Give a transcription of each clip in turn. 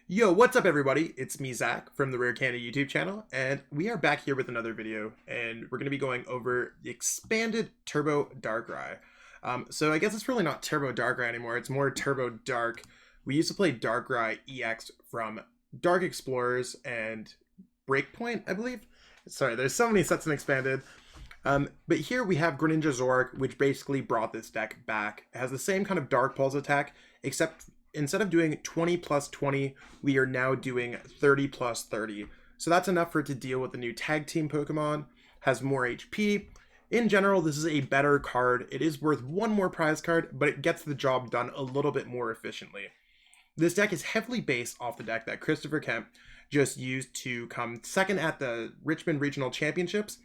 Yo, what's up everybody? It's me, Zach, from the Rare Candy YouTube channel, and we are back here with another video, and we're going to be going over the expanded Turbo Darkrai. So I guess it's really not Turbo Darkrai anymore, it's more Turbo Dark. We used to play Darkrai EX from Dark Explorers and Breakpoint, I believe. Sorry, there's so many sets in expanded. But here we have Greninja Zoroark, which basically brought this deck back. It has the same kind of Dark Pulse attack, except instead of doing 20 plus 20, we are now doing 30 plus 30. So that's enough for it to deal with the new tag team Pokemon, has more HP. In general, this is a better card. It is worth one more prize card, but it gets the job done a little bit more efficiently. This deck is heavily based off the deck that Christopher Kemp just used to come second at the Richmond Regional Championships.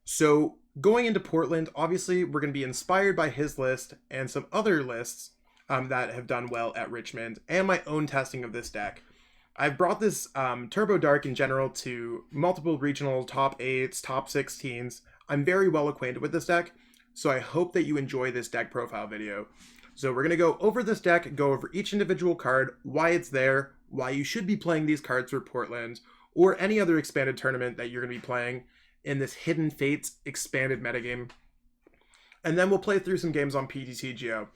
So going into Portland, obviously we're going to be inspired by his list and some other lists that have done well at Richmond, and my own testing of this deck. I've brought this Turbo Dark in general to multiple regional top 8s, top 16s. I'm very well acquainted with this deck, so I hope that you enjoy this deck profile video. So we're going to go over this deck, go over each individual card, why it's there, why you should be playing these cards for Portland, or any other expanded tournament that you're going to be playing in this Hidden Fates expanded metagame. And then we'll play through some games on PTCGO.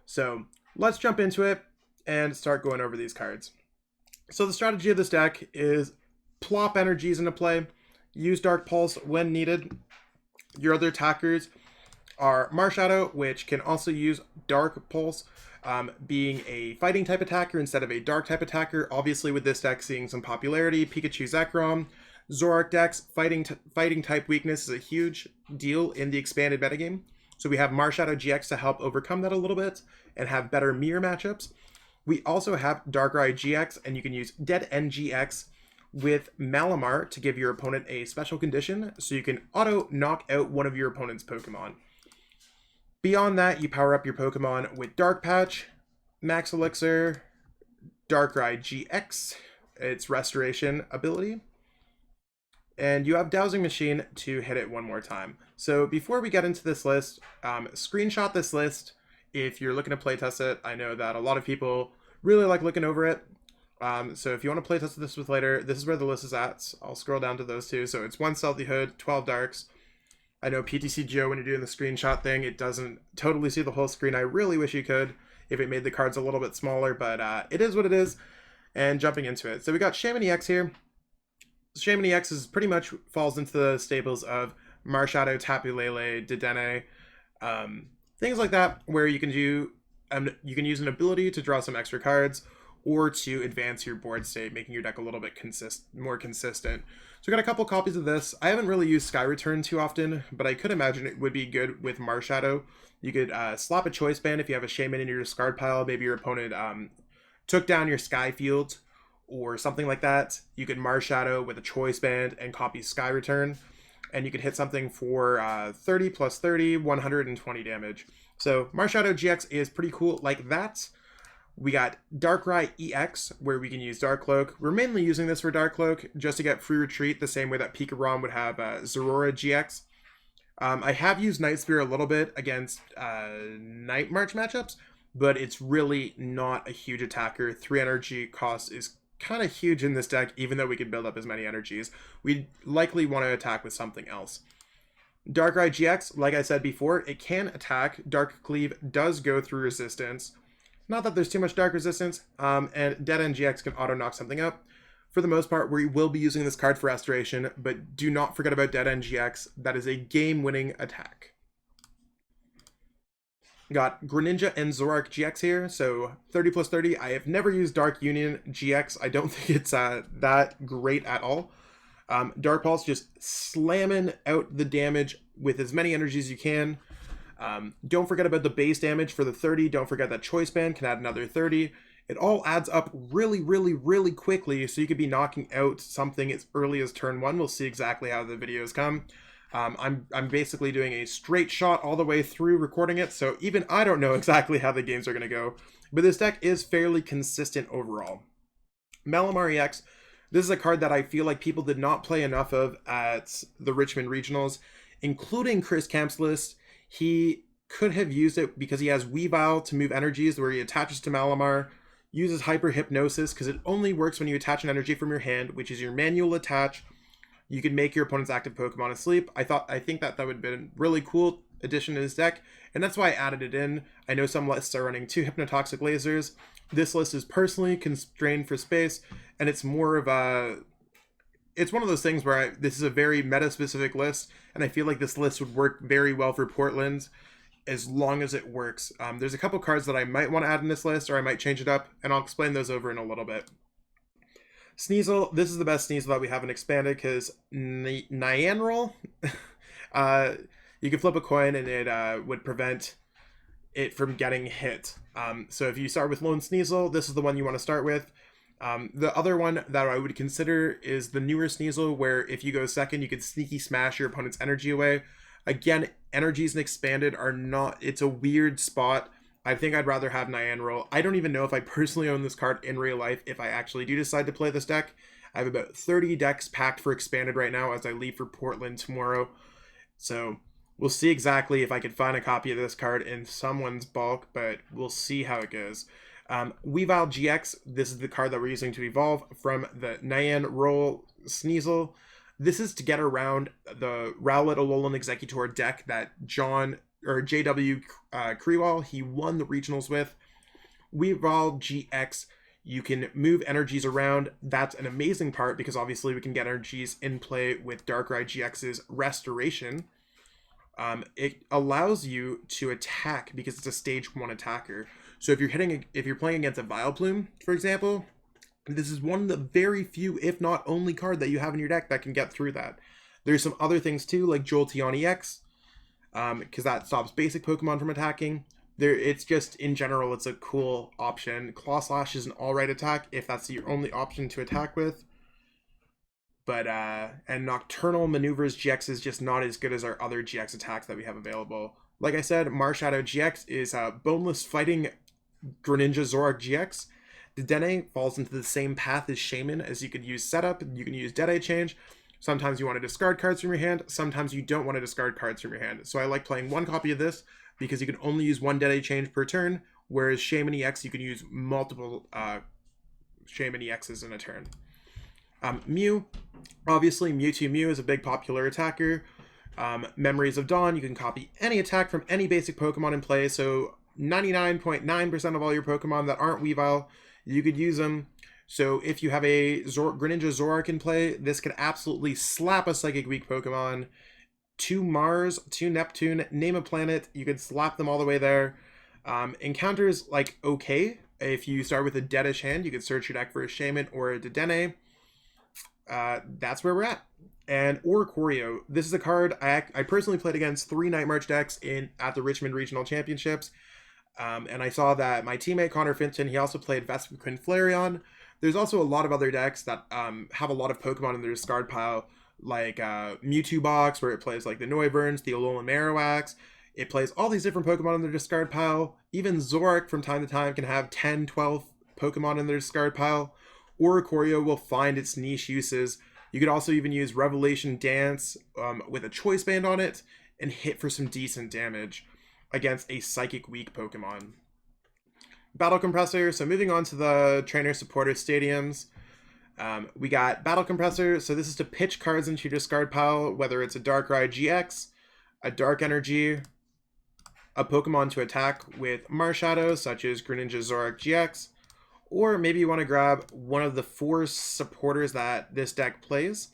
So let's jump into it and start going over these cards. So the strategy of this deck is plop energies into play, use Dark Pulse when needed. Your other attackers are Marshadow, which can also use Dark Pulse, being a fighting type attacker instead of a dark type attacker. Obviously with this deck seeing some popularity, Pikachu Zekrom, Zoroark decks, fighting type weakness is a huge deal in the expanded metagame. So we have Marshadow GX to help overcome that a little bit and have better mirror matchups. We also have Darkrai GX, and you can use Dead End GX with Malamar to give your opponent a special condition, so you can auto knock out one of your opponent's Pokemon. Beyond that, you power up your Pokemon with Dark Patch, Max Elixir, Darkrai GX, its restoration ability, and you have Dowsing Machine to hit it one more time. So before we get into this list, screenshot this list if you're looking to playtest it. I know that a lot of people really like looking over it. So if you want to playtest this with later, this is where the list is at. I'll scroll down to those two. So it's 1 Stealthy Hood, 12 Darks. I know PTCGO, when you're doing the screenshot thing, it doesn't totally see the whole screen. I really wish you could if it made the cards a little bit smaller, but it is what it is. And jumping into it. So we got Shaymin EX here. Shaymin EX is pretty much falls into the staples of Marshadow, Tapu Lele, Dedenne, things like that, where you can do you can use an ability to draw some extra cards or to advance your board state, making your deck a little bit more consistent. So we got a couple copies of this. I haven't really used Sky Return too often, but I could imagine it would be good with Marshadow. You could slap a Choice Band if you have a Shaymin in your discard pile. Maybe your opponent took down your Sky Field or something like that. You could Marshadow with a Choice Band and copy Sky Return, and you could hit something for 30 plus 30, 120 damage. So Marshadow GX is pretty cool like that. We got Darkrai EX, where we can use Dark Cloak. We're mainly using this for Dark Cloak just to get free retreat, the same way that Pikarom would have Zorora GX. I have used Night Spear a little bit against Night March matchups, but it's really not a huge attacker. 3 energy cost is kind of huge in this deck, even though we can build up as many energies. We'd likely want to attack with something else. Darkrai GX, like I said before, it can attack. Dark Cleave does go through resistance. Not that there's too much dark resistance, and Dead End GX can auto knock something up. For the most part, we will be using this card for restoration, but do not forget about Dead End GX. That is a game-winning attack. Got Greninja and Zoroark GX here, so 30 plus 30. I have never used Dark Union GX. I don't think it's that great at all. Dark Pulse, just slamming out the damage with as many energies as you can. Don't forget about the base damage for the 30. Don't forget that Choice Band can add another 30. It all adds up really, really, really quickly, so you could be knocking out something as early as turn 1. We'll see exactly how the videos come. I'm basically doing a straight shot all the way through recording it, so even I don't know exactly how the games are going to go. But this deck is fairly consistent overall. Malamar EX, this is a card that I feel like people did not play enough of at the Richmond Regionals, including Chris Camp's list. He could have used it because he has Weavile to move energies where he attaches to Malamar. Uses Hyper Hypnosis because it only works when you attach an energy from your hand, which is your manual attach. You can make your opponent's active Pokemon asleep. I think that would have been a really cool addition to his deck, and that's why I added it in. I know some lists are running 2 Hypnotoxic Lasers. This list is personally constrained for space, and it's more of a... It's one of those things where this is a very meta-specific list, and I feel like this list would work very well for Portland as long as it works. There's a couple cards that I might want to add in this list, or I might change it up, and I'll explain those over in a little bit. Sneasel, this is the best Sneasel that we haven't expanded, because Nyanroll, you can flip a coin and it would prevent it from getting hit. So if you start with Lone Sneasel, this is the one you want to start with. The other one that I would consider is the newer Sneasel, where if you go second, you could sneaky smash your opponent's energy away. Again, energies and expanded are not... It's a weird spot. I think I'd rather have Nyanroll. I don't even know if I personally own this card in real life if I actually do decide to play this deck. I have about 30 decks packed for expanded right now as I leave for Portland tomorrow. So we'll see exactly if I can find a copy of this card in someone's bulk, but we'll see how it goes. Weavile GX, this is the card that we're using to evolve from the Nyanroll Sneasel. This is to get around the Rowlet Alolan Executor deck that JW Kriwal, he won the regionals with. Weavile GX, you can move energies around. That's an amazing part because obviously we can get energies in play with Darkrai GX's Restoration. It allows you to attack because it's a stage 1 attacker. So if you're playing against a Vileplume, for example, this is one of the very few, if not only, card that you have in your deck that can get through that. There's some other things too, like Jolteon EX, because that stops basic Pokemon from attacking. It's just, in general, it's a cool option. Claw Slash is an alright attack if that's your only option to attack with. But, and Nocturnal Maneuvers GX is just not as good as our other GX attacks that we have available. Like I said, Marshadow GX is Boneless Fighting Greninja Zoroark GX. Dedenne falls into the same path as Shaman, as you could use Setup, you can use Dead-Eye Change. Sometimes you want to discard cards from your hand, sometimes you don't want to discard cards from your hand. So I like playing one copy of this, because you can only use one Dead-Eye Change per turn, whereas Shaman EX, you can use multiple Shaman EXs in a turn. Mew, obviously Mewtwo Mew is a big popular attacker. Memories of Dawn, you can copy any attack from any basic Pokemon in play, so 99.9% of all your Pokemon that aren't Weavile, you could use them. So if you have a Greninja Zoroark in play, this could absolutely slap a Psychic Weak Pokemon to Mars, to Neptune, name a planet, you could slap them all the way there. Encounters, like, okay. If you start with a Deadish hand, you could search your deck for a Shaman or a Dedenne. That's where we're at. And Oricorio, this is a card I personally played against 3 Night March decks at the Richmond Regional Championships. And I saw that my teammate Connor Finton, he also played Vespiquen Flareon. There's also a lot of other decks that have a lot of Pokemon in their discard pile, like Mewtwo Box, where it plays like the Noivern, the Alolan Marowak. It plays all these different Pokemon in their discard pile. Even Zoroark from time to time can have 10, 12 Pokemon in their discard pile. Oricorio will find its niche uses. You could also even use Revelation Dance with a Choice Band on it and hit for some decent damage against a Psychic Weak Pokemon. Battle Compressor, so moving on to the Trainer Supporter Stadiums. We got Battle Compressor, so this is to pitch cards into your discard pile, whether it's a Darkrai GX, a Dark Energy, a Pokemon to attack with Marshadow, such as Greninja Zoroark GX, or maybe you want to grab one of the 4 supporters that this deck plays.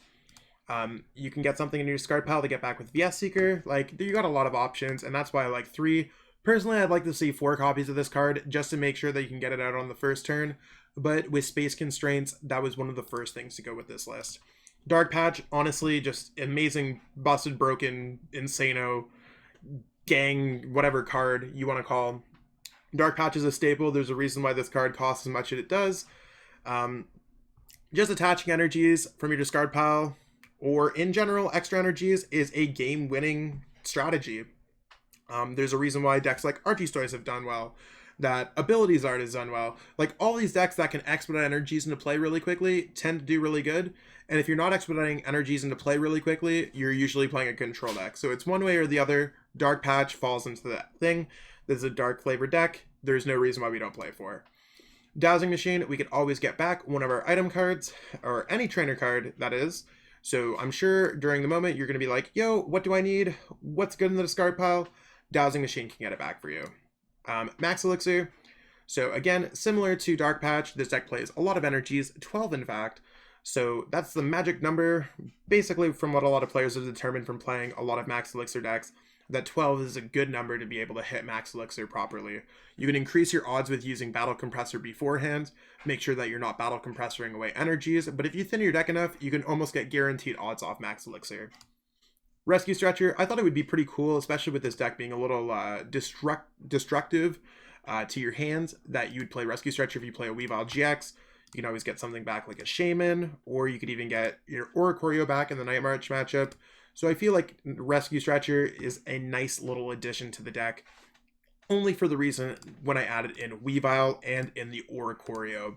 You can get something in your discard pile to get back with VS Seeker. Like, you got a lot of options, and that's why I like 3. Personally, I'd like to see 4 copies of this card, just to make sure that you can get it out on the first turn. But with space constraints, that was one of the first things to go with this list. Dark Patch, honestly, just amazing, busted, broken, insano, gang, whatever card you want to call. Dark Patch is a staple. There's a reason why this card costs as much as it does. Just attaching energies from your discard pile, or in general, extra energies, is a game-winning strategy. There's a reason why decks like Archestoys have done well, that Abilities Art has done well. Like, all these decks that can expedite energies into play really quickly tend to do really good. And if you're not expediting energies into play really quickly, you're usually playing a control deck. So it's one way or the other. Dark Patch falls into that thing. This is a dark flavored deck. There's no reason why we don't play 4. Dowsing Machine, we could always get back one of our item cards, or any trainer card, that is. So I'm sure during the moment you're going to be like, yo, what do I need? What's good in the discard pile? Dowsing Machine can get it back for you. Max Elixir. So again, similar to Dark Patch, this deck plays a lot of energies, 12 in fact. So that's the magic number, basically from what a lot of players have determined from playing a lot of Max Elixir decks, that 12 is a good number to be able to hit Max Elixir properly. You can increase your odds with using Battle Compressor beforehand, make sure that you're not Battle Compressoring away energies, but if you thin your deck enough, you can almost get guaranteed odds off Max Elixir. Rescue Stretcher, I thought it would be pretty cool, especially with this deck being a little destructive to your hands, that you'd play Rescue Stretcher if you play a Weavile GX. You can always get something back like a Shaman, or you could even get your Oricorio back in the Night March matchup. So I feel like Rescue Stretcher is a nice little addition to the deck, only for the reason when I added in Weavile and in the Oricorio.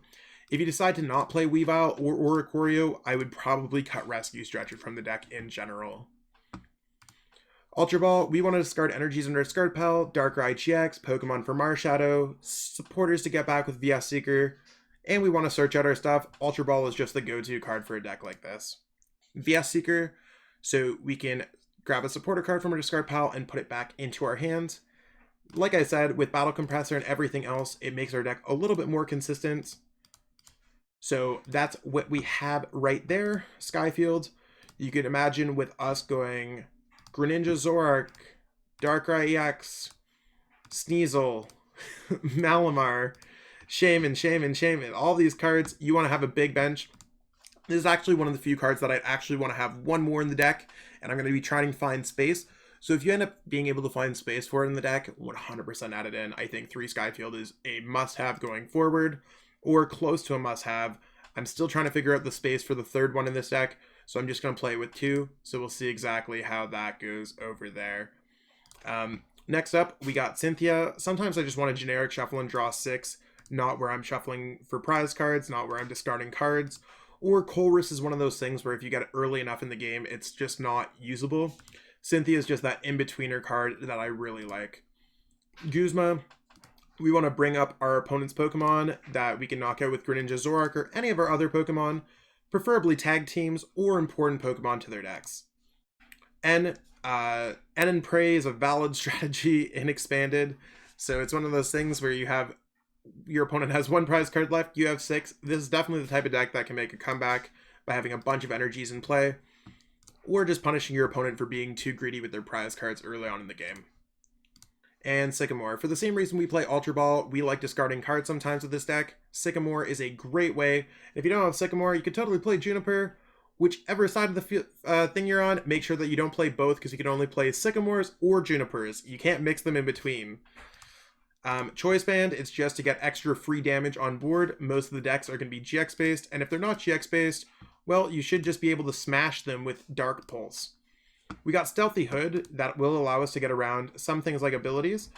If you decide to not play Weavile or Oricorio, I would probably cut Rescue Stretcher from the deck in general. Ultra Ball, we want to discard energies in our discard pile, Darkrai GX, Pokemon for Marshadow, supporters to get back with VS Seeker, and we want to search out our stuff. Ultra Ball is just the go-to card for a deck like this. VS Seeker, so we can grab a supporter card from our discard pile and put it back into our hands. Like I said, with Battle Compressor and everything else, it makes our deck a little bit more consistent. So that's what we have right there, Skyfield. You could imagine with us going Greninja Zoroark, Darkrai EX, Sneasel, Malamar, Shaman, all these cards, you want to have a big bench. This is actually one of the few cards that I actually want to have one more in the deck, and I'm going to be trying to find space. So if you end up being able to find space for it in the deck, 100% add it in. I think 3 Skyfield is a must-have going forward, or close to a must-have. I'm still trying to figure out the space for the third one in this deck, so I'm just going to play with 2, so we'll see exactly how that goes over there. Next up, we got Cynthia. Sometimes I just want a generic shuffle and draw 6, not where I'm shuffling for prize cards, not where I'm discarding cards. Or Colress is one of those things where if you get it early enough in the game, it's just not usable. Cynthia is just that in-betweener card that I really like. Guzma, we want to bring up our opponent's Pokemon that we can knock out with Greninja Zoroark or any of our other Pokemon, preferably tag teams or important Pokemon to their decks. N and Prey is a valid strategy in Expanded, so it's one of those things where you have your opponent has 1 prize card left, you have 6. This is definitely the type of deck that can make a comeback by having a bunch of energies in play, or just punishing your opponent for being too greedy with their prize cards early on in the game. And Sycamore. For the same reason we play Ultra Ball, we like discarding cards sometimes with this deck. Sycamore is a great way. If you don't have Sycamore, you could totally play Juniper. Whichever side of the thing you're on, make sure that you don't play both, because you can only play Sycamores or Junipers. You can't mix them in between. Choice Band, it's just to get extra free damage on board. Most of the decks are going to be GX based, and if they're not GX based, well, you should just be able to smash them with Dark Pulse. We got Stealthy Hood that will allow us to get around some things like abilities.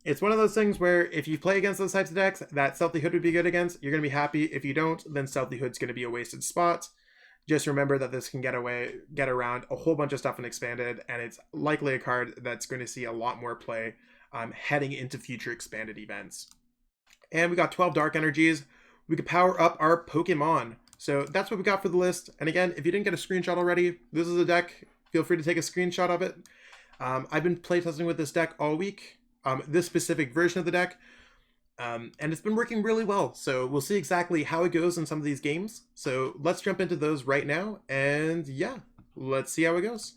It's one of those things where if you play against those types of decks that Stealthy Hood would be good against, you're going to be happy. If you don't, then Stealthy Hood's going to be a wasted spot. Just remember that this can get around a whole bunch of stuff in Expanded, and it's likely a card that's going to see a lot more play heading into future Expanded events. And we got 12 Dark Energies. We could power up our Pokemon. So that's what we got for the list. And again, if you didn't get a screenshot already, this is a deck. Feel free to take a screenshot of it. I've been playtesting with this deck all week, this specific version of the deck, and it's been working really well. So we'll see exactly how it goes in some of these games. So let's jump into those right now. And yeah, let's see how it goes.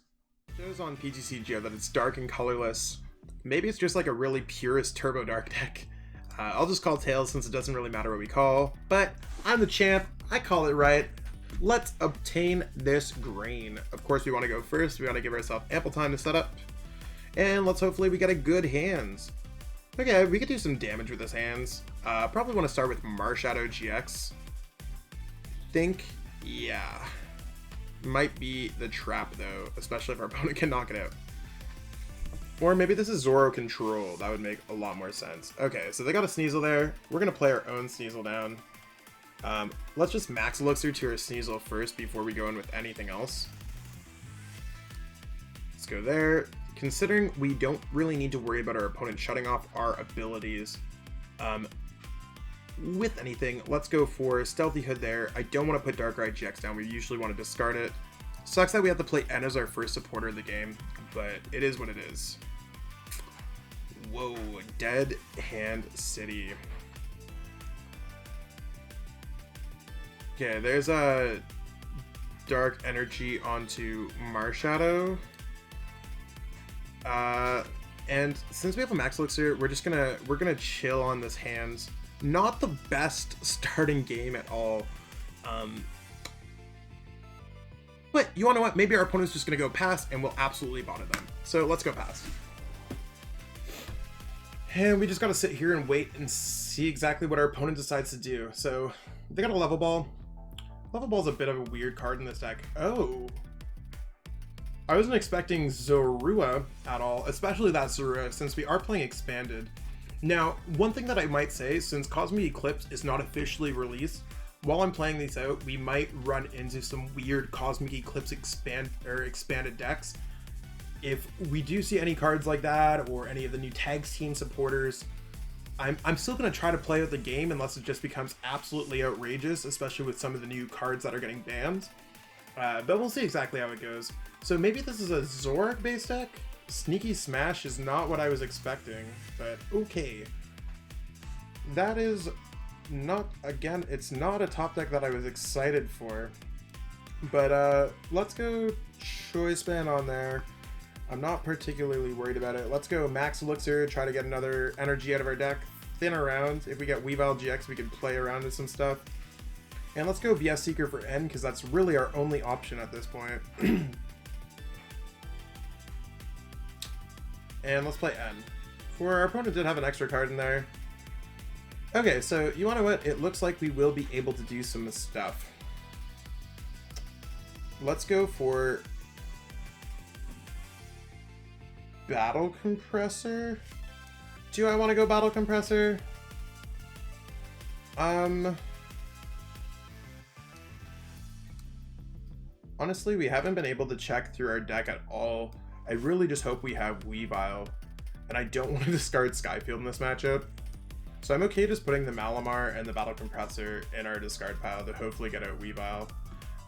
It shows on PTCGO that it's dark and colorless. Maybe it's just like a really purist Turbo Dark deck. I'll just call Tails since it doesn't really matter what we call, but I'm the champ, I call it right. Let's obtain this grain. Of course we want to go first, we want to give ourselves ample time to set up, and let's hopefully we get a good hands. Okay, we could do some damage with this hands. Probably want to start with Marshadow GX. Yeah. Might be the trap though, especially if our opponent can knock it out. Or maybe this is Zoro Control. That would make a lot more sense. Okay, so they got a Sneasel there. We're going to play our own Sneasel down. Let's just max Elixir to our Sneasel first before we go in with anything else. Let's go there. Considering we don't really need to worry about our opponent shutting off our abilities, with anything, let's go for Stealthy Hood there. I don't want to put Darkrai GX down. We usually want to discard it. Sucks that we have to play N as our first supporter of the game, but it is what it is. Whoa, Dead Hand City. Okay, there's a Dark Energy onto Marshadow. And since we have a Max Elixir, we're gonna chill on this hand. Not the best starting game at all. But you wanna know what? Maybe our opponent's just gonna go past and we'll absolutely bother them. So let's go past. And we just gotta sit here and wait and see exactly what our opponent decides to do. So they got a Level Ball. Level Ball's a bit of a weird card in this deck. Oh. I wasn't expecting Zorua at all, especially that Zorua, since we are playing Expanded. Now, one thing that I might say, since Cosmic Eclipse is not officially released, while I'm playing these out, we might run into some weird Cosmic Eclipse expanded decks. If we do see any cards like that, or any of the new Tags Team supporters, I'm still going to try to play out the game unless it just becomes absolutely outrageous, especially with some of the new cards that are getting banned. But we'll see exactly how it goes. So maybe this is a Zoroark based deck? Sneaky Smash is not what I was expecting, but okay. That is not, again, it's not a top deck that I was excited for. But let's go Choice Band on there. I'm not particularly worried about it. Let's go Max Elixir, try to get another energy out of our deck. Thin around. If we get Weavile GX, we can play around with some stuff. And let's go VS Seeker for N, because that's really our only option at this point. And let's play N. For our opponent did have an extra card in there. Okay, so you wanna know what? It looks like we will be able to do some stuff. Let's go for Battle Compressor. Do I want to go Battle Compressor? Honestly, we haven't been able to check through our deck at all. I really just hope we have Weavile, and I don't want to discard Skyfield in this matchup. So I'm okay just putting the Malamar and the Battle Compressor in our discard pile to hopefully get out Weavile.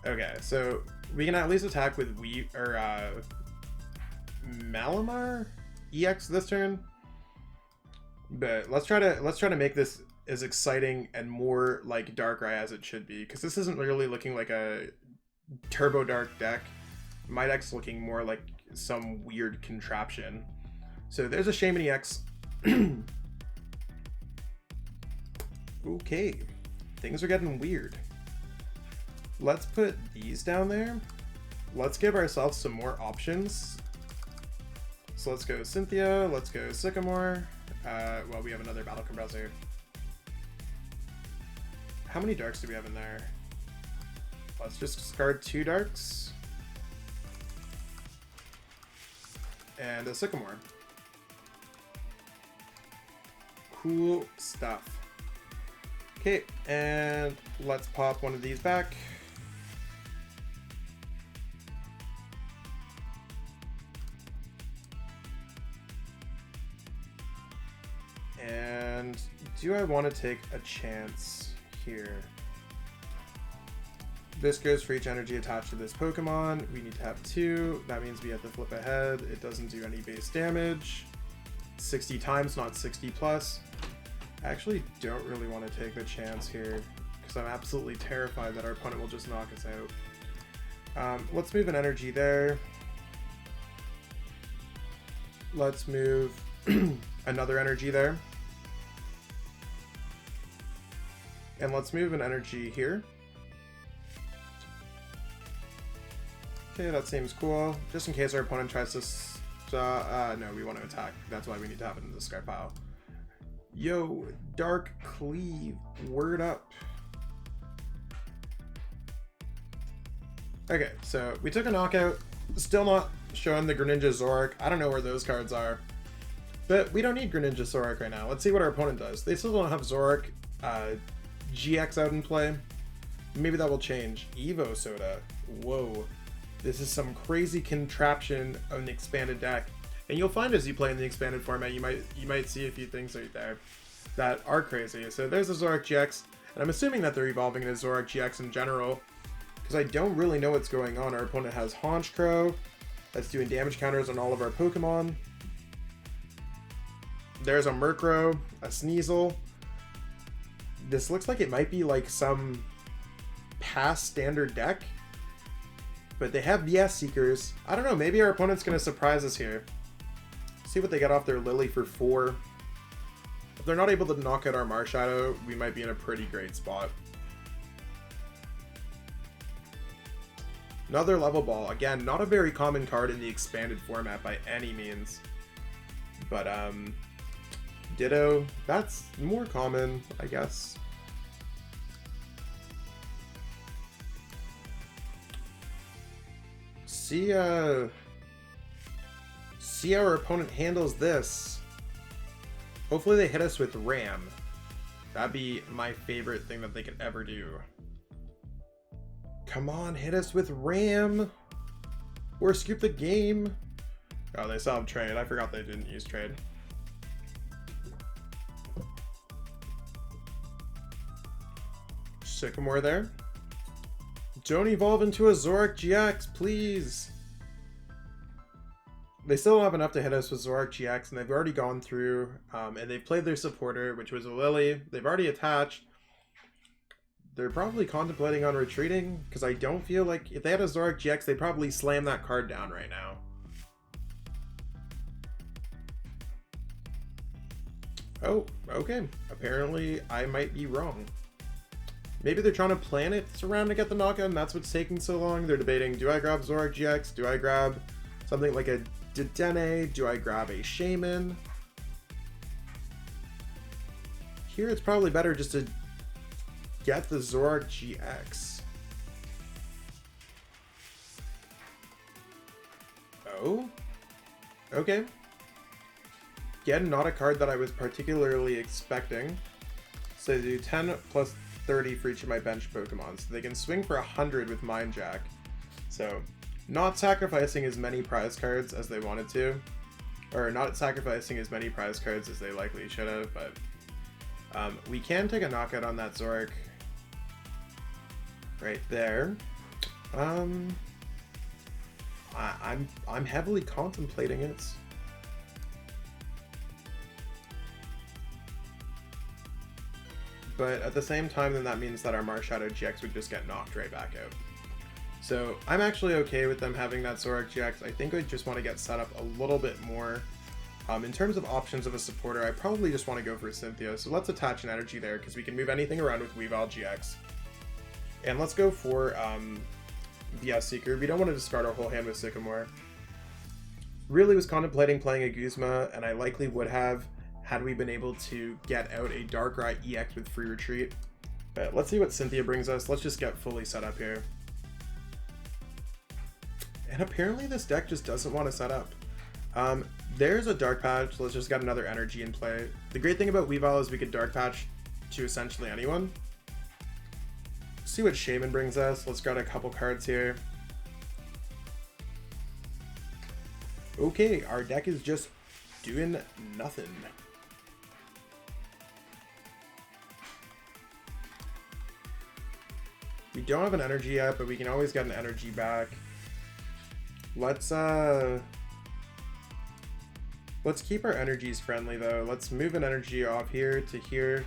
Okay, so we can at least attack with Malamar EX this turn. But let's try to make this as exciting and more like Darkrai as it should be, because this isn't really looking like a Turbo Dark deck. My deck's looking more like some weird contraption. So there's a Shaman EX. Okay, things are getting weird. Let's put these down there. Let's give ourselves some more options. So let's go Cynthia, let's go Sycamore. Well, we have another Battle Compressor. How many Darks do we have in there? Let's just discard 2 Darks. And a Sycamore. Cool stuff. Okay, and let's pop one of these back. And do I want to take a chance here? This goes for each energy attached to this Pokemon. We need to have 2. That means we have to flip ahead. It doesn't do any base damage. 60 times, not 60 plus. I actually don't really want to take the chance here because I'm absolutely terrified that our opponent will just knock us out. Let's move an energy there. Let's move another energy there. And let's move an energy here. Okay, that seems cool. Just in case our opponent tries to... no, we want to attack. That's why we need to have it in the discard pile. Yo, Dark Cleave. Word up. Okay, so we took a knockout. Still not showing the Greninja Zoroark. I don't know where those cards are. But we don't need Greninja Zoroark right now. Let's see what our opponent does. They still don't have Zoroark GX out in play. Maybe that will change. Evo Soda. Whoa. This is some crazy contraption of an expanded deck. And you'll find as you play in the expanded format, you might see a few things right there. that are crazy. So there's a Zoroark GX, and I'm assuming that they're evolving into Zoroark GX in general, because I don't really know what's going on. Our opponent has Honchkrow that's doing damage counters on all of our Pokemon. There's a Murkrow, a Sneasel. This looks like it might be like some past standard deck, but they have VS Seekers. I don't know, maybe our opponent's going to surprise us here. See what they get off their Lily for 4. If they're not able to knock out our Marshadow, we might be in a pretty great spot. Another Level Ball. Again, not a very common card in the expanded format by any means. But, Ditto, that's more common, I guess. See how our opponent handles this. Hopefully they hit us with Ram. That'd be my favorite thing that they could ever do. Come on, hit us with Ram! Or scoop the game! Oh, they still have trade. I forgot they didn't use trade. Sycamore there. Don't evolve into a Zoroark GX, please! They still don't have enough to hit us with Zoroark GX, and they've already gone through, and they've played their supporter, which was a Lily. They've already attached. They're probably contemplating on retreating, because I don't feel like if they had a Zoroark GX, they'd probably slam that card down right now. Oh, okay. Apparently, I might be wrong. Maybe they're trying to plan it around to get the knockout, and that's what's taking so long. They're debating, do I grab Zoroark GX? Do I grab something like a Dedenne? Do I grab a Shaman? Here it's probably better just to get the Zoroark GX. Oh? Okay. Again, not a card that I was particularly expecting. So they do 10 plus 30 for each of my bench Pokemon. So they can swing for 100 with Mind Jack. So not sacrificing as many prize cards as they wanted to. Or not sacrificing as many prize cards as they likely should have, but we can take a knockout on that Zoroark right there. I'm heavily contemplating it. But at the same time, then that means that our Marshadow GX would just get knocked right back out. So I'm actually okay with them having that Zoroark GX. I think I just want to get set up a little bit more. In terms of options of a supporter, I probably just want to go for Cynthia. So let's attach an energy there, because we can move anything around with Weavile GX. And let's go for VS Seeker. We don't want to discard our whole hand with Sycamore. Really was contemplating playing a Guzma, and I likely would have had we been able to get out a Darkrai EX with free retreat. But let's see what Cynthia brings us. Let's just get fully set up here. And apparently this deck just doesn't want to set up. There's a Dark Patch. Let's just get another energy in play. The great thing about Weavile is we could Dark Patch to essentially anyone. See what Shaman brings us. Let's grab a couple cards here. Okay, our deck is just doing nothing. We don't have an energy yet, but we can always get an energy back. Let's keep our energies friendly though. Let's move an energy off here to here.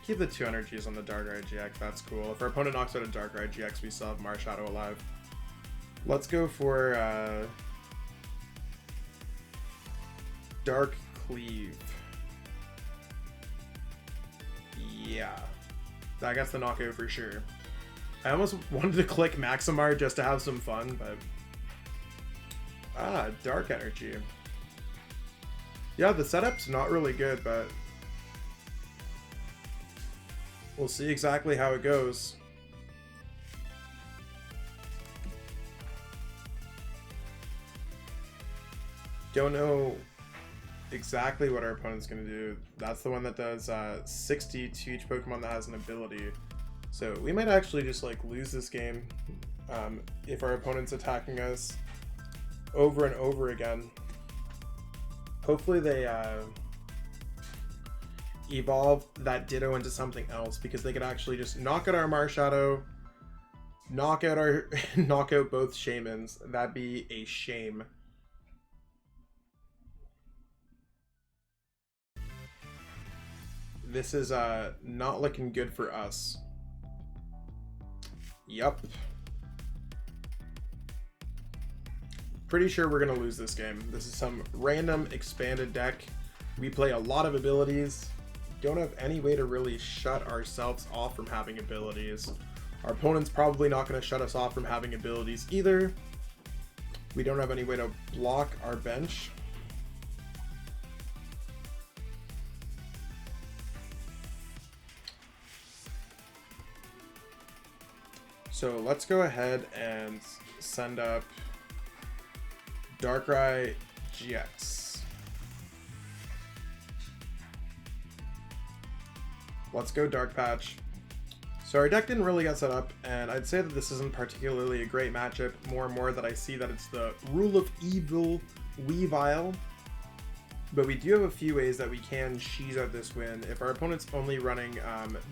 Keep the 2 energies on the Darkrai GX, that's cool. If our opponent knocks out a Darkrai GX, we still have Marshadow alive. Let's go for Dark Cleave. Yeah. That gets the knockout for sure. I almost wanted to click Maximar just to have some fun, but... Dark Energy. Yeah, the setup's not really good, but... we'll see exactly how it goes. Don't know exactly what our opponent's going to do. That's the one that does 60 to each Pokemon that has an ability. So we might actually just like lose this game if our opponent's attacking us over and over again. Hopefully they evolve that Ditto into something else, because they could actually just knock out our Marshadow, knock out both Shamans. That'd be a shame. This is not looking good for us. Yup. Pretty sure we're gonna lose this game. This is some random expanded deck. We play a lot of abilities. Don't have any way to really shut ourselves off from having abilities. Our opponent's probably not going to shut us off from having abilities either. We don't have any way to block our bench. So let's go ahead and send up Darkrai GX. Let's go Dark Patch. So our deck didn't really get set up, and I'd say that this isn't particularly a great matchup. More and more that I see that it's the Rule of Evil Weavile. But we do have a few ways that we can cheese out this win. If our opponent's only running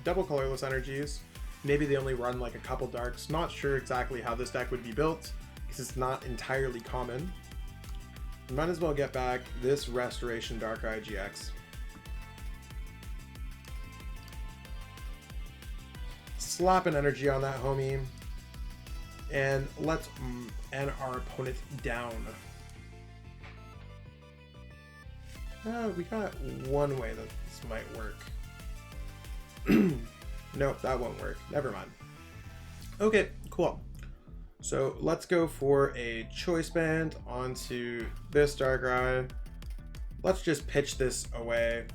double colorless energies, maybe they only run like a couple darks. Not sure exactly how this deck would be built, because it's not entirely common. Might as well get back this Restoration Darkrai GX. Slap an energy on that, homie. And let's end our opponent down. We got one way that this might work. Nope, that won't work. Never mind. Okay, cool. So let's go for a Choice Band onto this Darkrai. Let's just pitch this away.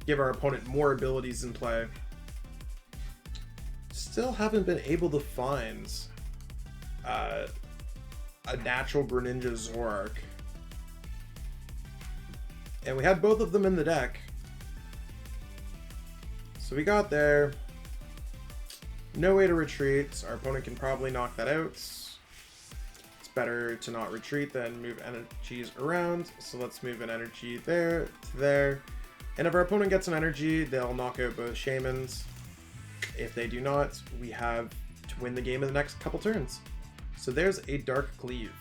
Give our opponent more abilities in play. Still haven't been able to find a natural Greninja Zoroark. And we had both of them in the deck. So we got there. No way to retreat. Our opponent can probably knock that out. It's better to not retreat than move energies around. So let's move an energy there to there. And if our opponent gets an energy, they'll knock out both Shamans. If they do not, we have to win the game in the next couple turns. So there's a Dark Cleave.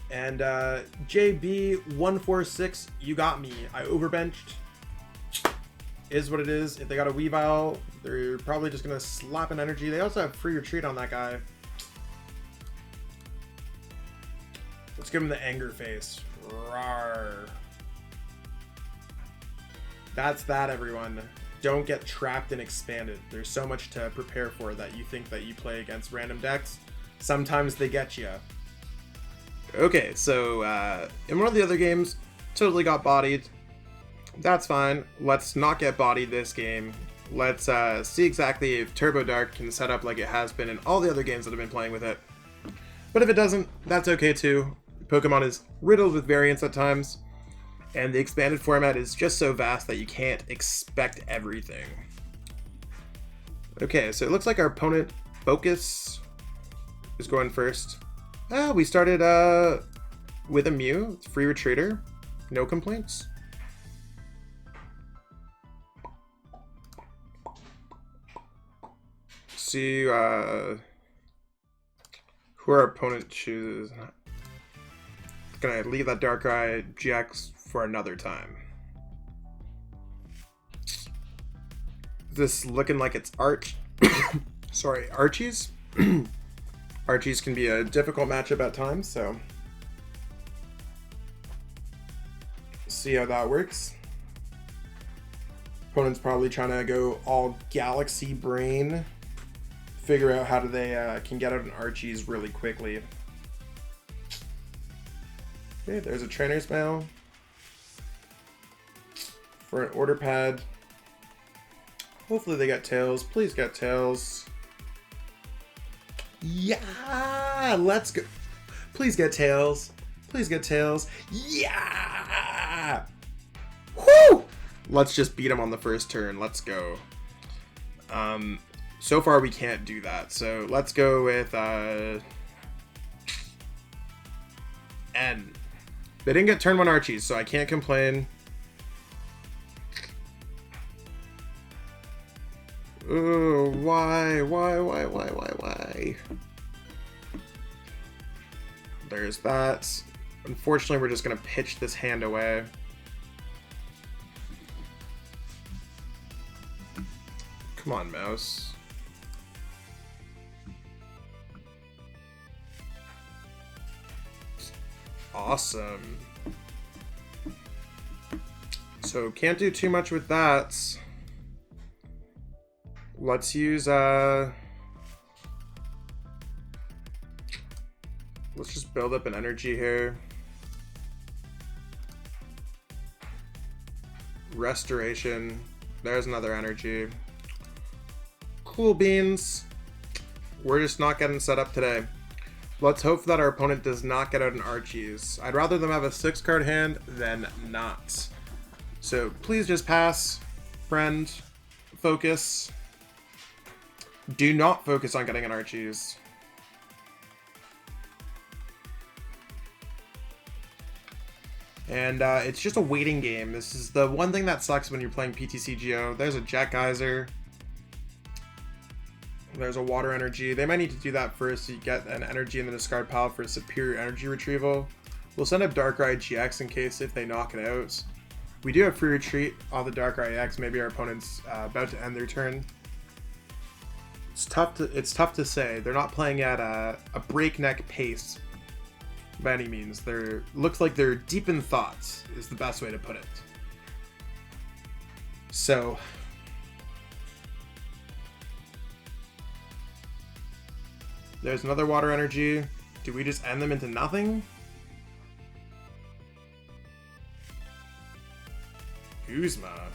And JB146, you got me. I overbenched. Is what it is. If they got a Weavile, they're probably just going to slap an energy. They also have free retreat on that guy. Let's give him the anger face. Rawr. That's that, everyone. Don't get trapped and expanded. There's so much to prepare for that you think that you play against random decks. Sometimes they get you. Okay, so in one of the other games, totally got bodied. That's fine. Let's not get bodied this game. Let's see exactly if Turbo Dark can set up like it has been in all the other games that I've been playing with it. But if it doesn't, that's okay too. Pokemon is riddled with variants at times, and the expanded format is just so vast that you can't expect everything. Okay, so it looks like our opponent, Focus, is going first. We started with a Mew. It's free retreater. No complaints. See who our opponent chooses. Gonna leave that Darkrai GX for another time. Is this looking like it's Archie's? Archie's can be a difficult matchup at times, so see how that works. Opponent's probably trying to go all Galaxy Brain, figure out how they can get out an Archie's really quickly. Okay, there's a Trainer's Mail for an Order Pad. Hopefully they get Tails. Please get Tails. Yeah, let's go. Please get Tails. Please get Tails. Yeah! Woo! Let's just beat him on the first turn. Let's go. So far we can't do that. So let's go with N. They didn't get turn 1 Archies, so I can't complain. Oh, why? There's that. Unfortunately, we're just gonna pitch this hand away. Come on, mouse. Awesome. So can't do too much with that. Let's use let's just build up an energy here. Restoration. There's another energy. Cool beans. We're just not getting set up today. Let's hope that our opponent does not get out an Archie's. I'd rather them have a 6-card hand than not. So please just pass, friend. Focus. Do not focus on getting an Archie's. And it's just a waiting game. This is the one thing that sucks when you're playing PTCGO. There's a Jet Geyser. There's a water energy. They might need to do that first to get an energy in the discard pile for a superior energy retrieval. We'll send up Darkrai GX in case if they knock it out. We do have free retreat on the Darkrai EX. Maybe our opponent's about to end their turn. It's tough to say. They're not playing at a breakneck pace by any means. Looks like they're deep in thought is the best way to put it. So there's another water energy. Do we just end them into nothing? Guzma.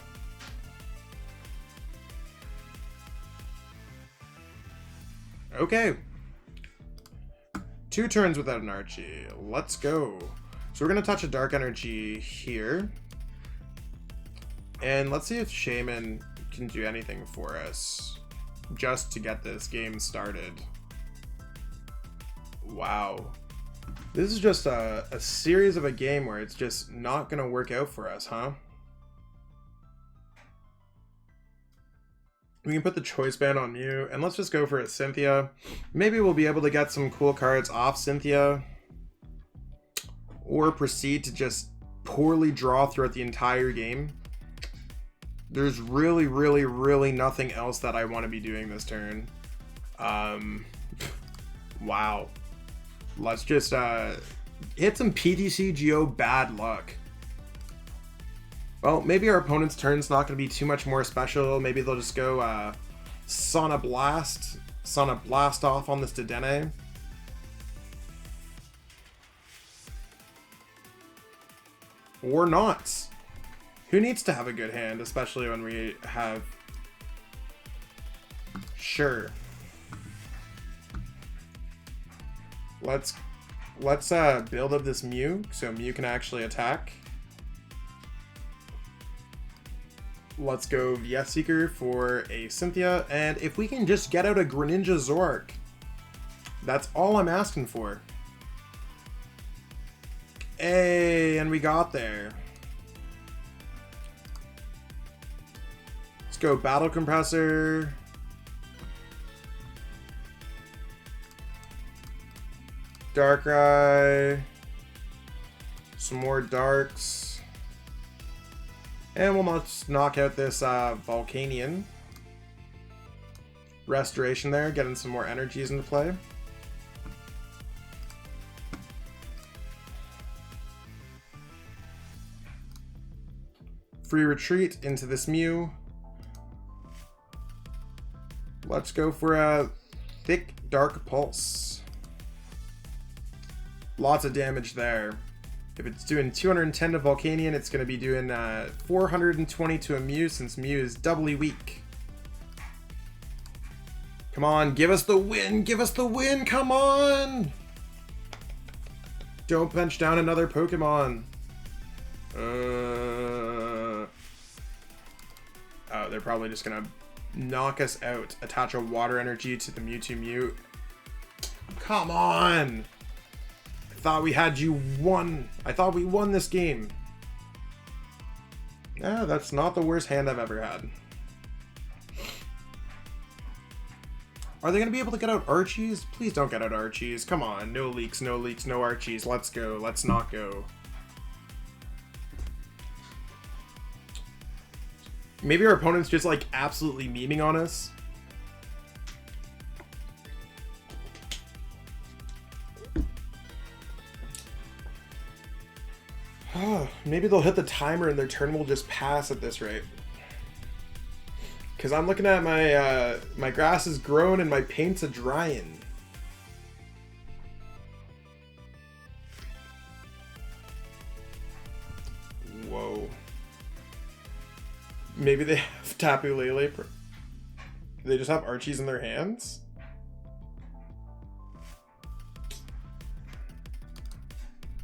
Okay. 2 turns without an Archie. Let's go. So we're going to touch a dark energy here. And let's see if Shaman can do anything for us. Just to get this game started. Wow. This is just a series of a game where it's just not going to work out for us, huh? We can put the choice band on Mew, and let's just go for it, Cynthia. Maybe we'll be able to get some cool cards off Cynthia. Or proceed to just poorly draw throughout the entire game. There's really nothing else that I want to be doing this turn. Wow. Let's just hit some PTCGO bad luck. Well, maybe our opponent's turn's not going to be too much more special. Maybe they'll just go Sauna Blast off on this Dedenne. Or not. Who needs to have a good hand, especially when we have... Sure. Let's build up this Mew, so Mew can actually attack. Let's go VS Seeker for a Cynthia, and if we can just get out a Greninja Zoroark, that's all I'm asking for. Hey, and we got there. Let's go Battle Compressor. Darkrai. Some more Darks. And we'll just knock out this Volcanion. Restoration there, getting some more energies into play. Free retreat into this Mew. Let's go for a Thick Dark Pulse. Lots of damage there. If it's doing 210 to Volcanion, it's going to be doing 420 to a Mew, since Mew is doubly weak. Come on, give us the win! Give us the win! Come on! Don't bench down another Pokemon. Oh, they're probably just going to knock us out. Attach a water energy to the Mewtwo Mew. Come on! Thought we had you won. I thought we won this game. Yeah, that's not the worst hand I've ever had. Are they going to be able to get out Archies? Please don't get out Archies. Come on. No leaks, no leaks, no Archies. Let's go. Let's not go. Maybe our opponent's just like absolutely memeing on us. Maybe they'll hit the timer and their turn will just pass at this rate. Because I'm looking at my my grass is growing and my paint's a drying. Whoa. Maybe they have Tapu Lele. They just have Archies in their hands?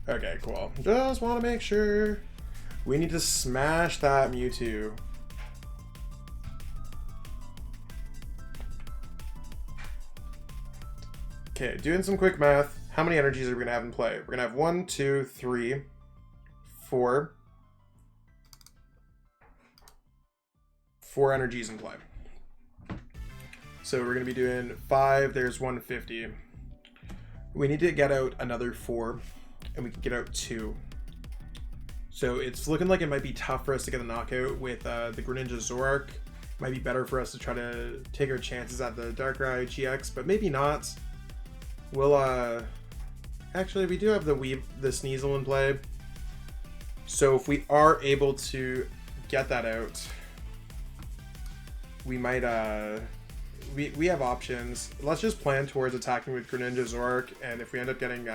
Okay, cool. Just want to make sure. We need to smash that Mewtwo. Okay, doing some quick math. How many energies are we going to have in play? We're going to have 1, 2, 3, 4. 4 energies in play. So we're going to be doing 5. There's 150. We need to get out another 4. And we can get out 2. So it's looking like it might be tough for us to get a knockout with the Greninja Zoroark. Might be better for us to try to take our chances at the Darkrai GX, but maybe not. We'll actually we do have the Sneasel in play. So if we are able to get that out, we might we have options. Let's just plan towards attacking with Greninja Zoroark, and if we end up getting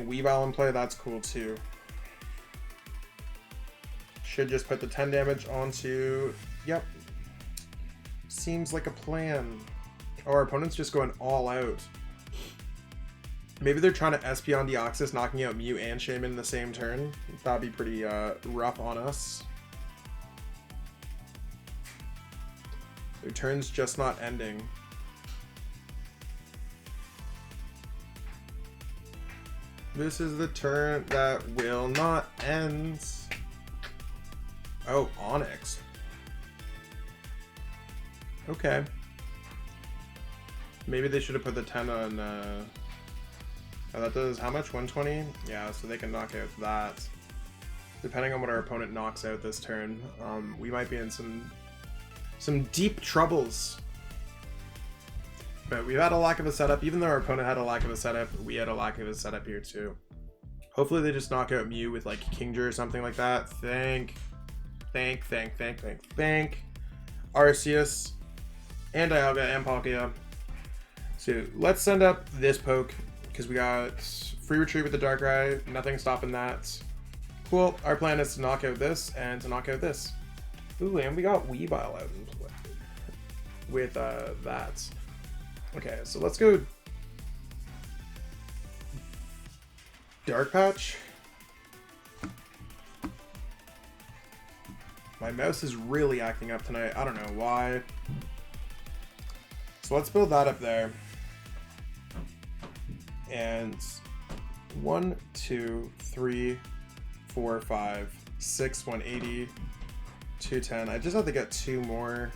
Weavile in play, that's cool too. Should just put the 10 damage onto... Yep. Seems like a plan. Oh, our opponent's just going all out. Maybe they're trying to SP on Deoxys, knocking out Mew and Shaman in the same turn. That'd be pretty rough on us. Their turn's just not ending. This is the turn that will not end. Oh, Onyx. Okay. Maybe they should have put the 10 on... Oh, that does how much? 120? Yeah, so they can knock out that. Depending on what our opponent knocks out this turn, we might be in some deep troubles. But we've had a lack of a setup. Even though our opponent had a lack of a setup, we had a lack of a setup here too. Hopefully they just knock out Mew with like Kingdra or something like that. Thank Arceus and Dialga and Palkia. So let's send up this poke because we got free retreat with the Darkrai. Nothing stopping that. Cool. Our plan is to knock out this and to knock out this. Ooh, and we got Weavile out in play with that. Okay, so let's go Dark Patch. My mouse is really acting up tonight. I don't know why. So let's build that up there. And 1, 2, 3, 4, 5, 6, 180, 210. I just have to get 2 more.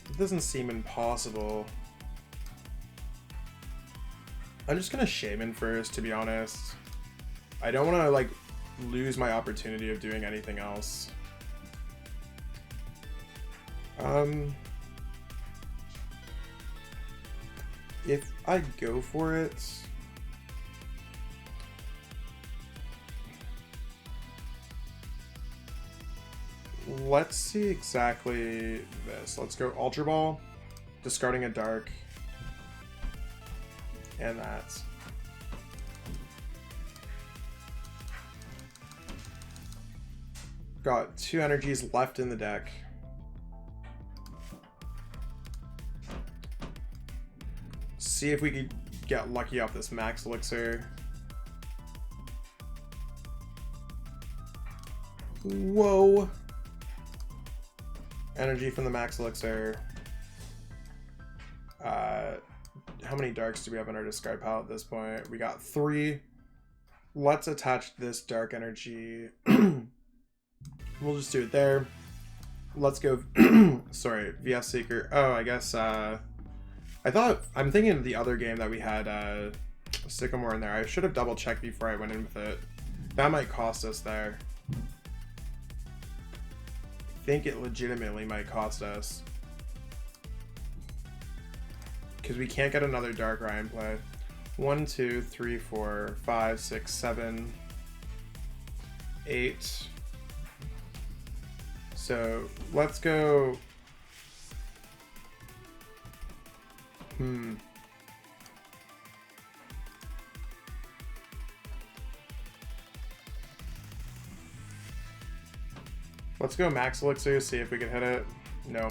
It doesn't seem impossible. I'm just gonna Shaman first, to be honest. I don't want to like lose my opportunity of doing anything else. If I go for it, let's see exactly this. Let's go Ultra Ball, discarding a Dark. And that. Got 2 energies left in the deck. See if we could get lucky off this Max Elixir. Whoa! Energy from the Max Elixir. How many darks do we have in our discard pile at this point? We got 3. Let's attach this dark energy. We'll just do it there. let's go. Sorry, VS Seeker. Oh, I guess I'm thinking of the other game that we had Sycamore in there. I should have double checked before I went in with it. That might cost us there. I think it legitimately might cost us. Because we can't get another Darkrai in play. 1, 2, 3, 4, 5, 6, 7, 8. So let's go. Let's go max Elixir, see if we can hit it. No.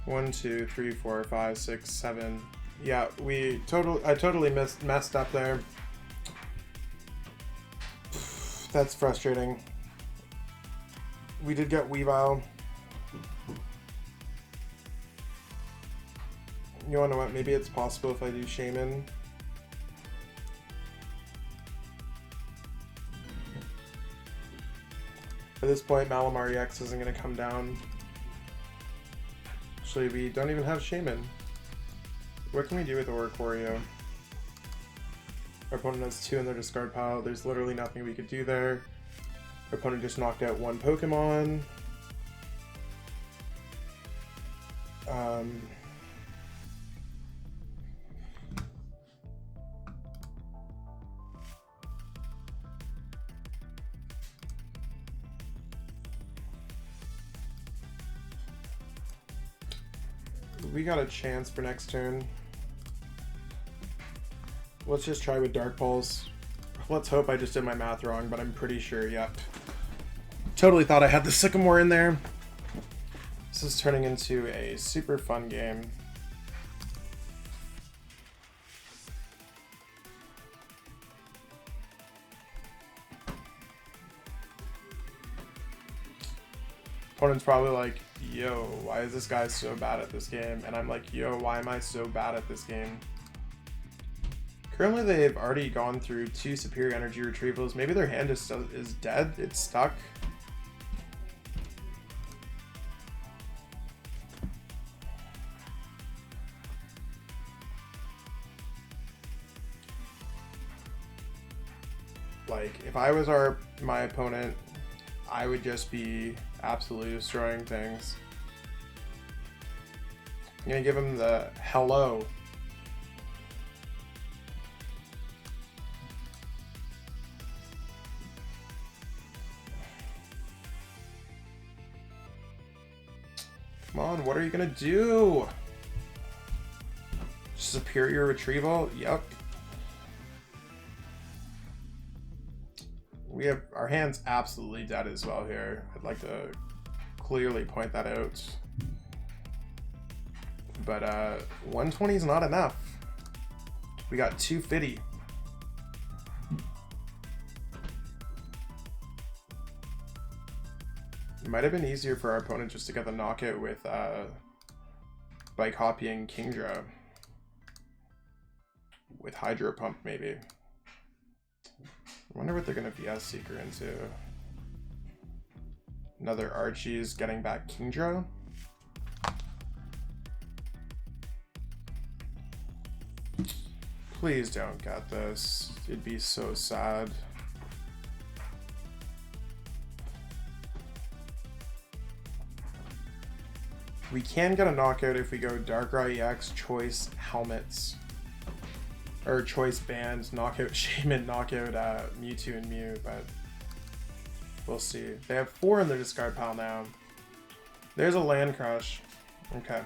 1, 2, 3, 4, 5, 6, 7. Yeah, I totally messed up there. That's frustrating. We did get Weavile. You wanna know what? Maybe it's possible if I do Shaman. At this point, Malamar EX isn't going to come down. Actually, we don't even have Shaman. What can we do with Oricorio? Our opponent has 2 in their discard pile. There's literally nothing we could do there. Our opponent just knocked out 1 Pokemon. We got a chance for next turn. Let's just try with Dark Pulse. Let's hope I just did my math wrong, but I'm pretty sure, yep. Totally thought I had the Sycamore in there. This is turning into a super fun game. Opponent's probably like, yo, why is this guy so bad at this game? And I'm like, yo, why am I so bad at this game? Currently, they've already gone through 2 superior energy retrievals. Maybe their hand is dead. It's stuck. Like, if I was my opponent, I would just be absolutely destroying things. I'm gonna give him the hello. Come on, what are you gonna do? Superior retrieval? Yep. We have our hand's absolutely dead as well here. I'd like to clearly point that out. But 120 is not enough. We got 250. It might have been easier for our opponent just to get the knockout with by copying Kingdra with Hydro Pump maybe. I wonder what they're going to VS Seeker into. Another Archie's getting back Kingdra. Please don't get this. It'd be so sad. We can get a knockout if we go Darkrai EX, Choice, Helmets. Or Choice Band, Knockout Shaman, Knockout Mewtwo and Mew, but we'll see. They have 4 in their discard pile now. There's a Land Crush. Okay.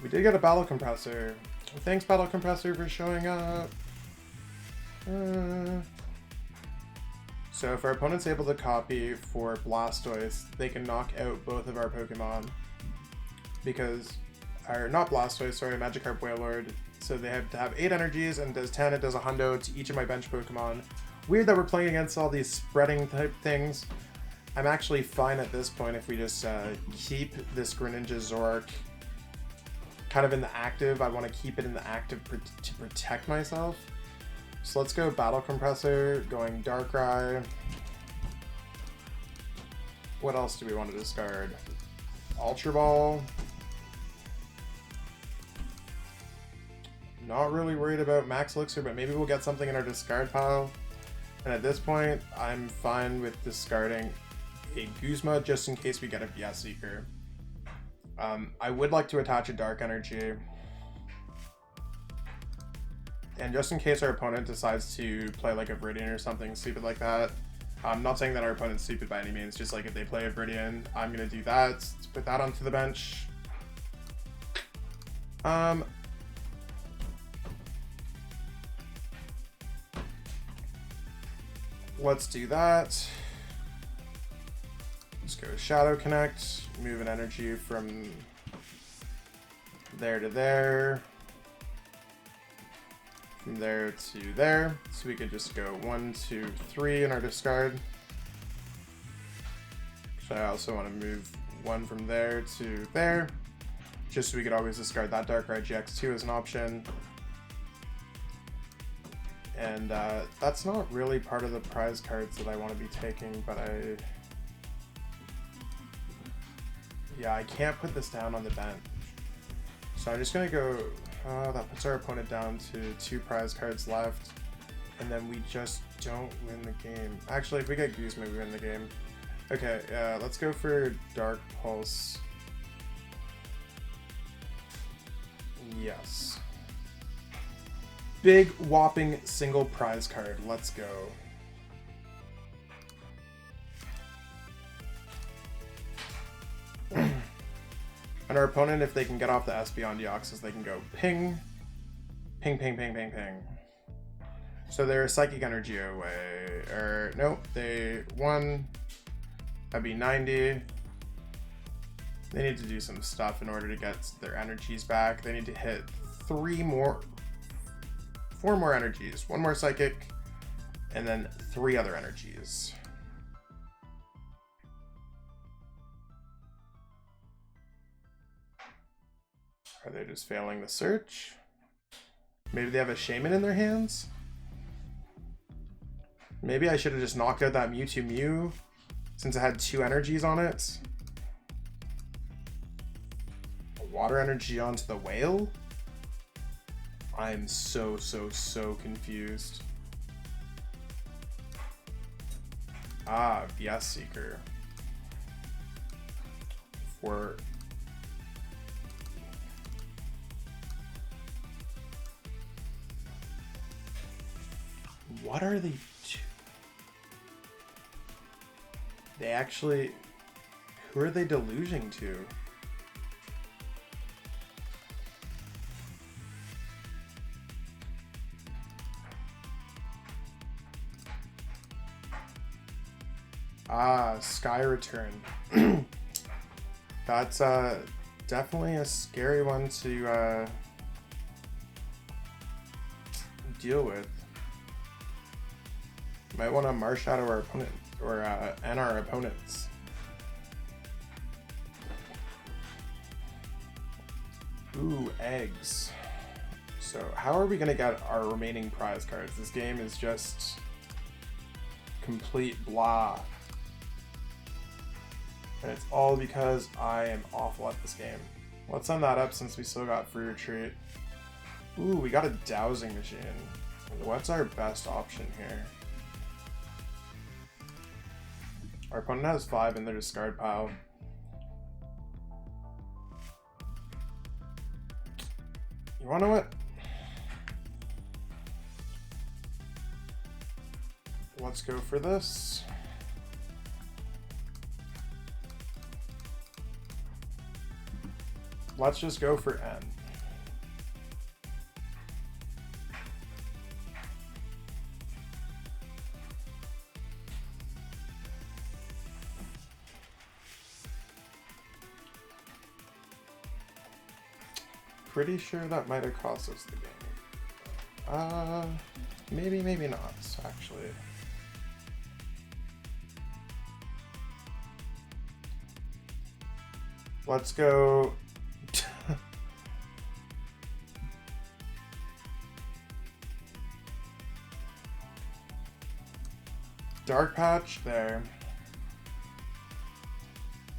We did get a Battle Compressor. Thanks, Battle Compressor, for showing up. So if our opponent's able to copy for Blastoise, they can knock out both of our Pokemon. Because, or not Blastoise, sorry, Magikarp Wailord. So they have to have 8 energies, and does 10, it does a hundo to each of my bench Pokemon. Weird that we're playing against all these spreading type things. I'm actually fine at this point if we just keep this Greninja Zoroark kind of in the active. I want to keep it in the active to protect myself. So let's go Battle Compressor, going Darkrai. What else do we want to discard? Ultra Ball. Not really worried about Max Elixir, but maybe we'll get something in our discard pile. And at this point, I'm fine with discarding a Guzma just in case we get a BS Seeker. I would like to attach a Dark Energy. And just in case our opponent decides to play like a Viridian or something stupid like that. I'm not saying that our opponent's stupid by any means, just like if they play a Viridian, I'm going to do that. Let's put that onto the bench. Let's do that. Let's go Shadow Connect, move an energy from there to there. From there to there, so we could just go 1, 2, 3 in our discard. So I also want to move 1 from there to there, just so we could always discard that Darkrai GX2 as an option. And that's not really part of the prize cards that I want to be taking, but yeah, I can't put this down on the bench. So I'm just gonna go. That puts our opponent down to 2 prize cards left, and then we just don't win the game. Actually, if we get Guzma, we win the game. Okay, let's go for Dark Pulse. Yes. Big whopping single prize card. Let's go. And our opponent, if they can get off the Espeon Deoxys, they can go ping, ping, ping, ping, ping, ping. So they're Psychic Energy away. Or, nope, they won. That'd be 90. They need to do some stuff in order to get their energies back. They need to hit 4 more energies. 1 more Psychic, and then 3 other energies. Are they just failing the search? Maybe they have a Shaman in their hands? Maybe I should have just knocked out that Mewtwo Mew since it had 2 energies on it. A Water Energy onto the Whale? I'm so confused. Ah, BS Seeker. For... What are they doing? They actually... Who are they deluging to? Ah, Sky Return. That's definitely a scary one to deal with. Might want to marsh out our opponent, or and our opponents. Ooh, eggs. So how are we gonna get our remaining prize cards? This game is just complete blah. And it's all because I am awful at this game. Let's send that up since we still got free retreat. Ooh, we got a dowsing machine. What's our best option here? Our opponent has 5 in their discard pile. You wanna know what? Let's go for this. Let's just go for N. Pretty sure that might have cost us the game. Maybe, maybe not, actually. Let's go. Dark Patch there.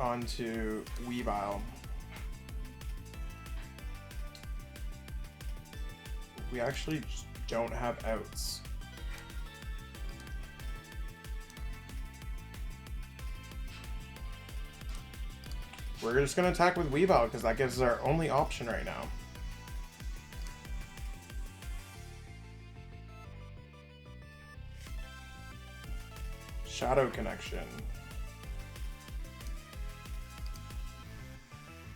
onto Weavile. We actually just don't have outs. We're just gonna attack with Weavile because that gives us our only option right now. Shadow Connection.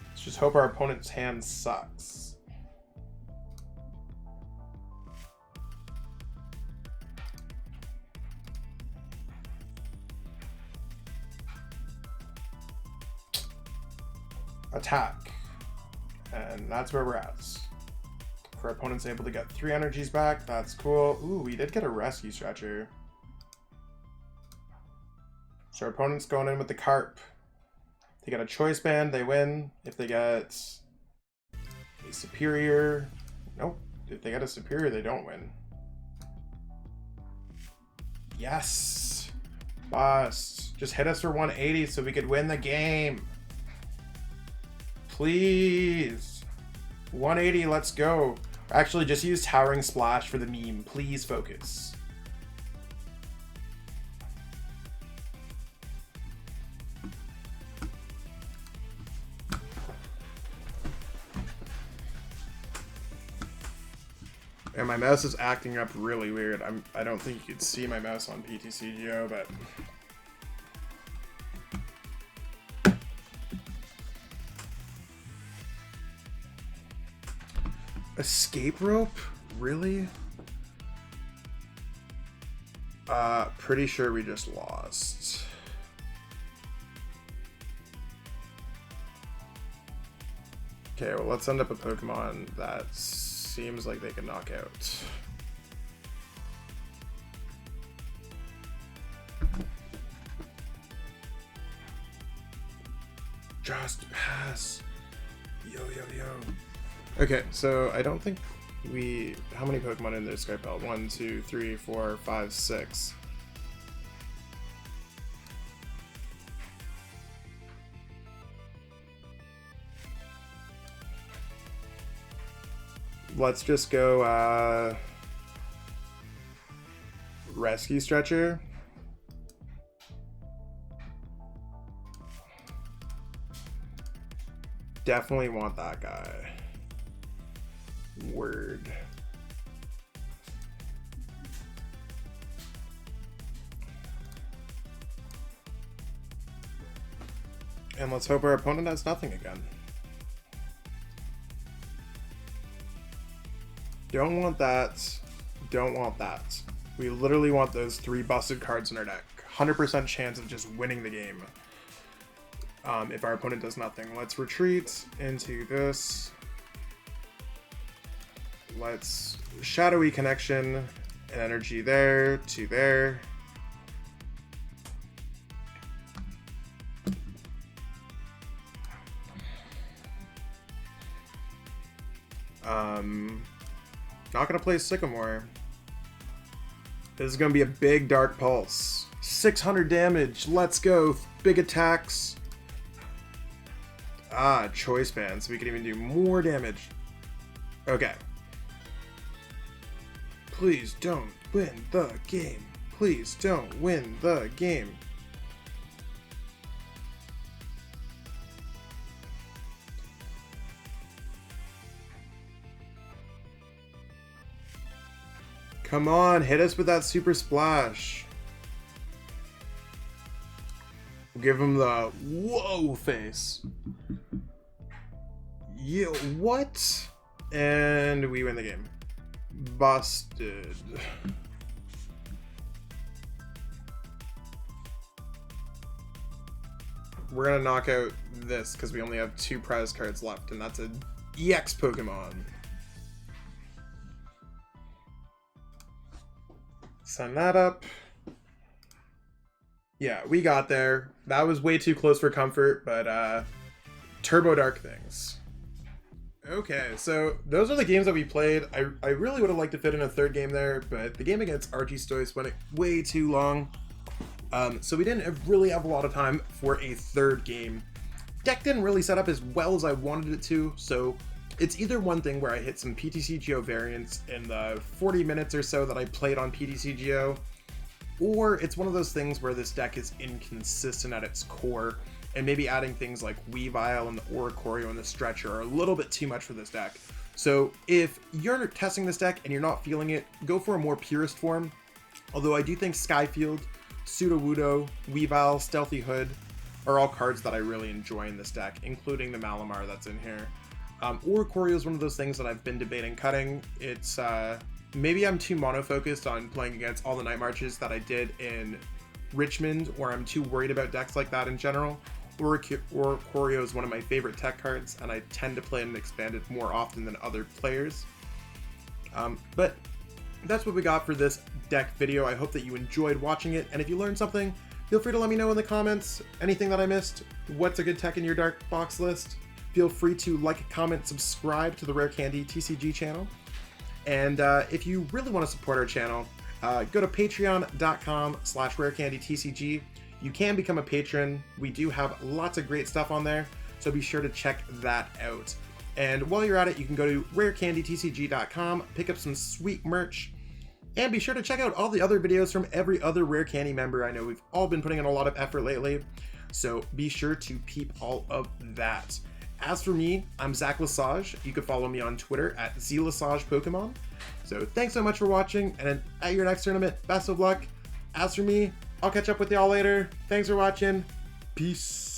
Let's just hope our opponent's hand sucks. Attack. And that's where we're at. If our opponent's able to get 3 energies back, that's cool. Ooh, we did get a rescue stretcher. So our opponent's going in with the Carp. They get a choice band, they win. If they get a superior, nope. If they get a superior, they don't win. Yes! Bust. Just hit us for 180 so we could win the game. Please. 180, let's go. Actually, just use Towering Splash for the meme. Please focus. And my mouse is acting up really weird. I don't think you could see my mouse on PTCGO, but... Escape rope? Really? Pretty sure we just lost. Okay, well, let's send up a Pokemon that seems like they can knock out. Just pass. Yo, yo, yo. Okay, so I don't think we... How many Pokemon in this Skype belt? 1, 2, 3, 4, 5, 6. Let's just go Rescue Stretcher. Definitely want that guy. Word. And let's hope our opponent has nothing again. Don't want that. Don't want that. We literally want those 3 busted cards in our deck. 100% chance of just winning the game. If our opponent does nothing. Let's retreat into this. Let's Shadowy Connection and energy there to there. Not gonna play Sycamore. This is gonna be a big Dark Pulse. 600 damage. Let's go. Big attacks. Choice band, so we can even do more damage. Okay. Please don't win the game. Please don't win the game. Come on, hit us with that Super Splash. Give him the whoa face. Yeah, what? And we win the game. Busted. We're gonna knock out this because we only have 2 prize cards left, and that's an EX Pokemon. Send that up. Yeah, we got there. That was way too close for comfort, but Turbo Dark things. Okay, so those are the games that we played. I really would have liked to fit in a 3rd game there, but the game against Archie Stoice went way too long. So we didn't really have a lot of time for a 3rd game. deck didn't really set up as well as I wanted it to, so it's either one thing where I hit some PTCGO variants in the 40 minutes or so that I played on PTCGO, or it's one of those things where this deck is inconsistent at its core, and maybe adding things like Weavile and the Oricorio and the Stretcher are a little bit too much for this deck. So if you're testing this deck and you're not feeling it, go for a more purist form. Although I do think Skyfield, Sudowoodo, Weavile, Stealthy Hood are all cards that I really enjoy in this deck, including the Malamar that's in here. Oricorio is one of those things that I've been debating cutting. It's maybe I'm too mono-focused on playing against all the Night Marches that I did in Richmond, or I'm too worried about decks like that in general. Oricorio is one of my favorite tech cards, and I tend to play it and expand it more often than other players. But that's what we got for this deck video. I hope that you enjoyed watching it, and if you learned something, feel free to let me know in the comments. Anything that I missed, what's a good tech in your dark box list? Feel free to like, comment, subscribe to the Rare Candy TCG channel. And if you really want to support our channel, go to patreon.com/rarecandytcg. You can become a patron. We do have lots of great stuff on there, so be sure to check that out. And while you're at it, you can go to rarecandytcg.com, pick up some sweet merch, and be sure to check out all the other videos from every other Rare Candy member. I know we've all been putting in a lot of effort lately, so be sure to peep all of that. As for me, I'm Zach Lesage. You can follow me on Twitter at ZLesagePokemon. So thanks so much for watching, and at your next tournament, best of luck. As for me, I'll catch up with y'all later. Thanks for watching. Peace.